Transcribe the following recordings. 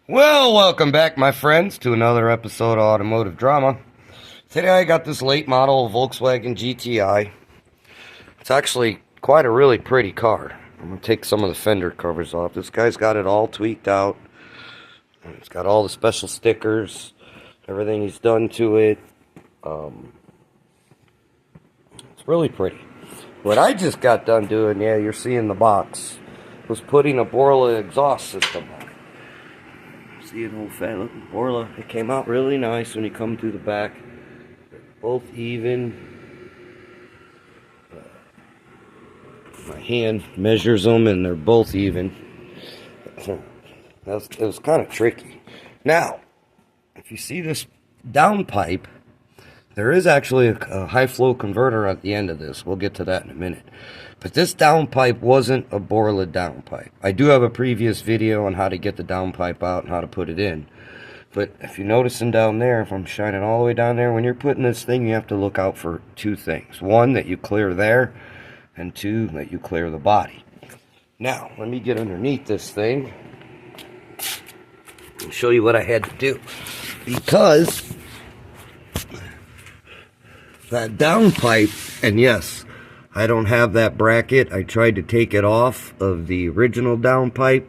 Well, welcome back, my friends, to another episode of Automotive Drama. Today I got this late model Volkswagen GTI. It's actually quite a really pretty car. I'm going to take some of the fender covers off. This guy's got it all tweaked out. It's got all the special stickers, everything he's done to it. It's really pretty. What I just got done doing, yeah, you're seeing the box, was putting a borla exhaust system on. See an old fat looking borla. It came out really nice when you come through the back. They're both even. My hand measures them and they're both even. It was kind of tricky. Now, if you see this downpipe, there is actually a high flow converter at the end of this. We'll get to that in a minute. But this downpipe wasn't a borla downpipe. I do have a previous video on how to get the downpipe out and how to put it in. But if you're noticing down there, if I'm shining all the way down there, when you're putting this thing, you have to look out for two things. One, that you clear there, and two, that you clear the body. Now, let me get underneath this thing and show you what I had to do. Because that downpipe, and yes, I don't have that bracket. I tried to take it off of the original downpipe,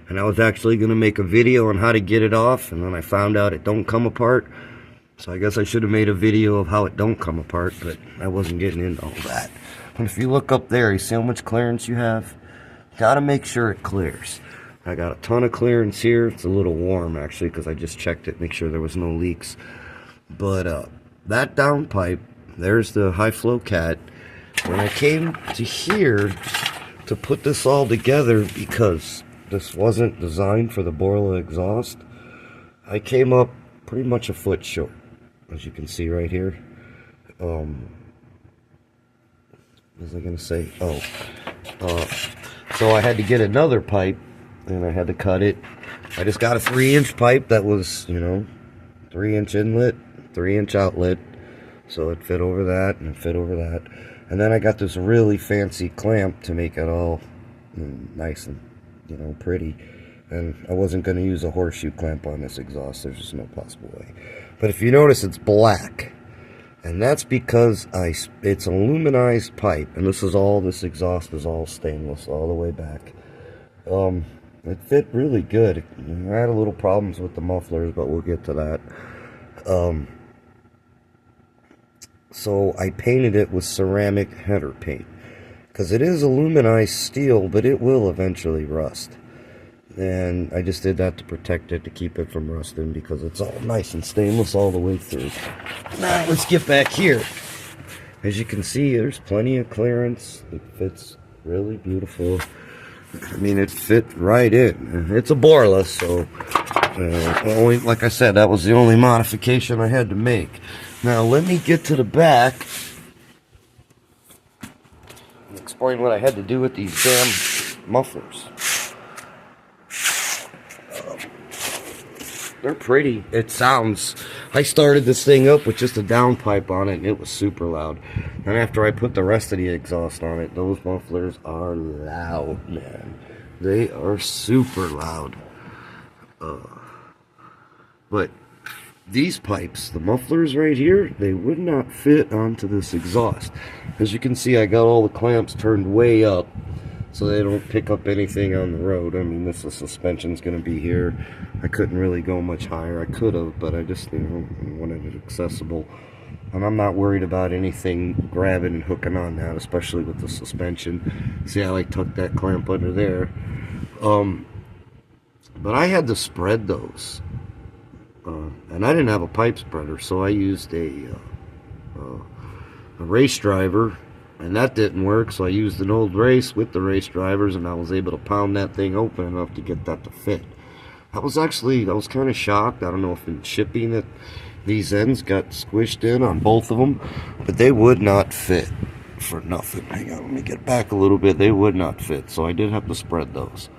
and I was actually going to make a video on how to get it off, and then I found out it don't come apart. So I guess I should have made a video of how it don't come apart, but I wasn't getting into all that. But if you look up there, you see how much clearance you have? Got to make sure it clears. I got a ton of clearance here. It's a little warm, actually, because I just checked it, make sure there was no leaks. But that downpipe, there's the high flow cat. When I came to here to put this all together, because this wasn't designed for the borla exhaust, I came up pretty much a foot short, as you can see right here. What was I going to say? So I had to get another pipe, and I had to cut it. I just got a 3-inch pipe that was, 3-inch inlet, 3-inch outlet. So it fit over that, and it fit over that. And then I got this really fancy clamp to make it all nice and, pretty. And I wasn't going to use a horseshoe clamp on this exhaust. There's just no possible way. But if you notice, it's black. And that's because it's aluminized pipe. And this exhaust is all stainless all the way back. It fit really good. I had a little problems with the mufflers, but we'll get to that. So I painted it with ceramic header paint, because it is aluminized steel, but it will eventually rust. And I just did that to protect it, to keep it from rusting, because it's all nice and stainless all the way through. Now let's get back here. As you can see, there's plenty of clearance. It fits really beautiful. I mean, it fit right in. It's a borla, so only, like I said, that was the only modification I had to make. Now let me get to the back and explain what I had to do with these damn mufflers. They're pretty. It sounds... I started this thing up with just a downpipe on it, and it was super loud. And after I put the rest of the exhaust on it, those mufflers are loud, man. They are super loud. But these pipes, the mufflers right here, they would not fit onto this exhaust. As you can see, I got all the clamps turned way up so they don't pick up anything on the road. I mean, the suspension's going to be here. I couldn't really go much higher. I could have, but I just wanted it accessible. And I'm not worried about anything grabbing and hooking on that, especially with the suspension. See how I tucked that clamp under there? But I had to spread those. And I didn't have a pipe spreader, so I used a race driver, and that didn't work, so I used an old race with the race drivers, and I was able to pound that thing open enough to get that to fit. I was kind of shocked. I don't know if in shipping that these ends got squished in on both of them, but they would not fit for nothing. Hang on, let me get back a little bit. They would not fit, so I did have to spread those,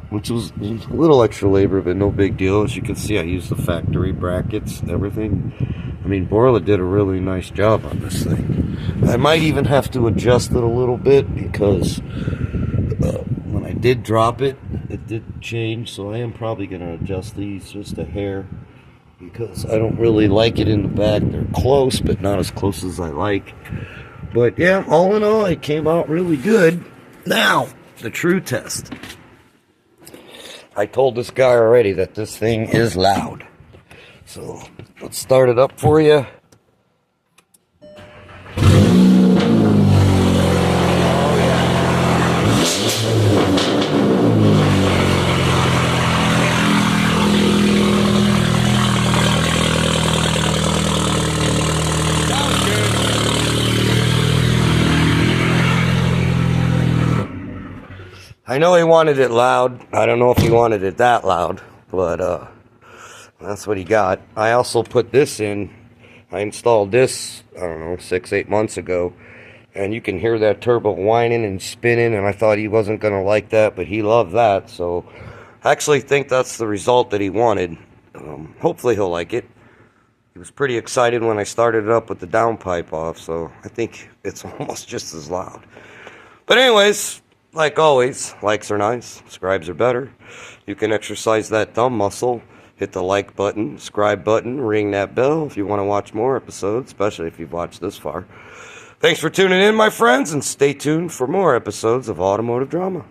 which was a little extra labor, but no big deal. As you can see, I used the factory brackets and everything. I mean, Borla did a really nice job on this thing. I might even have to adjust it a little bit, because when I did drop it, it did change, so I am probably going to adjust these just a hair, because I don't really like it in the back. They're close, but not as close as I like. But yeah, all in all, it came out really good. Now, the true test. I told this guy already that this thing is loud. So, let's start it up for you. I know he wanted it loud. I don't know if he wanted it that loud, but that's what he got. I also put this in. I installed this, I don't know, 6-8 months ago, and you can hear that turbo whining and spinning, and I thought he wasn't going to like that, but he loved that, so I actually think that's the result that he wanted. Hopefully he'll like it. He was pretty excited when I started it up with the downpipe off, so I think it's almost just as loud. But anyways, like always, likes are nice, subscribes are better. You can exercise that thumb muscle. Hit the like button, subscribe button, ring that bell if you want to watch more episodes, especially if you've watched this far. Thanks for tuning in, my friends, and stay tuned for more episodes of Automotive Drama.